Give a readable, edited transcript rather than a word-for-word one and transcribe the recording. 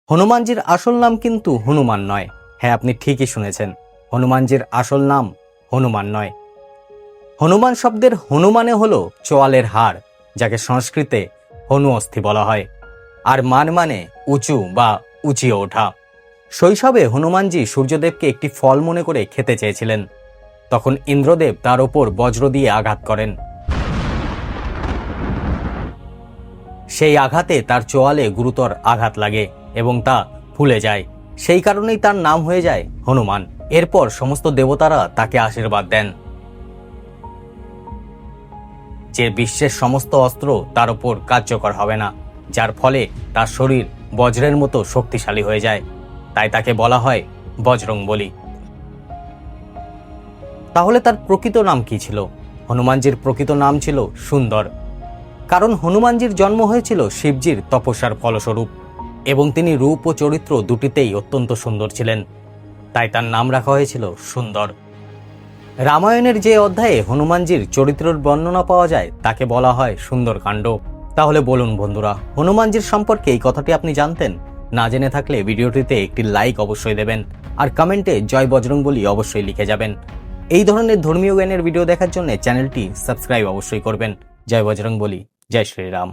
হনুমানজির আসল নাম কিন্তু হনুমান নয়। হ্যাঁ, আপনি ঠিকই শুনেছেন, হনুমানজির আসল নাম হনুমান নয়। হনুমান শব্দের হনু মানে হলো চোয়ালের হাড়, যাকে সংস্কৃতে হনু অস্থি বলা হয়। আর মান মানে উঁচু বা উঁচিয়ে ওঠা। শৈশবে হনুমানজি সূর্যদেবকে একটি ফল মনে করে খেতে চেয়েছিলেন। তখন ইন্দ্রদেব তার ওপর বজ্র দিয়ে আঘাত করেন। সেই আঘাতে তার চোয়ালে গুরুতর আঘাত লাগে এবং তা ফুলে যায়। সেই কারণেই তার নাম হয়ে যায় হনুমান। এরপর সমস্ত দেবতারা তাকে আশীর্বাদ দেন যে বিশ্বের সমস্ত অস্ত্র তার উপর কার্যকর হবে না, যার ফলে তার শরীর বজ্রের মতো শক্তিশালী হয়ে যায়। তাই তাকে বলা হয় বজরংবলী। তাহলে তার প্রকৃত নাম কি ছিল? হনুমানজির প্রকৃত নাম ছিল সুন্দর। কারণ হনুমানজির জন্ম হয়েছিল শিবজির তপস্যার ফলস্বরূপ এবং তিনি রূপ ও চরিত্র দুটিতেই অত্যন্ত সুন্দর ছিলেন। তাই তার নাম রাখা হয়েছিল সুন্দর। রামায়ণের যে অধ্যায়ে হনুমানজির চরিত্রের বর্ণনা পাওয়া যায় তাকে বলা হয় সুন্দরকাণ্ড। তাহলে বলুন বন্ধুরা, হনুমানজির সম্পর্কে এই কথাটি আপনি জানতেন? না জেনে থাকলে ভিডিওটিতে একটি লাইক অবশ্যই দেবেন আর কমেন্টে জয় বজরংবলী অবশ্যই লিখে যাবেন। এই ধরনের ধর্মীয় জ্ঞানের ভিডিও দেখার জন্য চ্যানেলটি সাবস্ক্রাইব অবশ্যই করবেন। জয় বজরংবলী, জয় শ্রীরাম।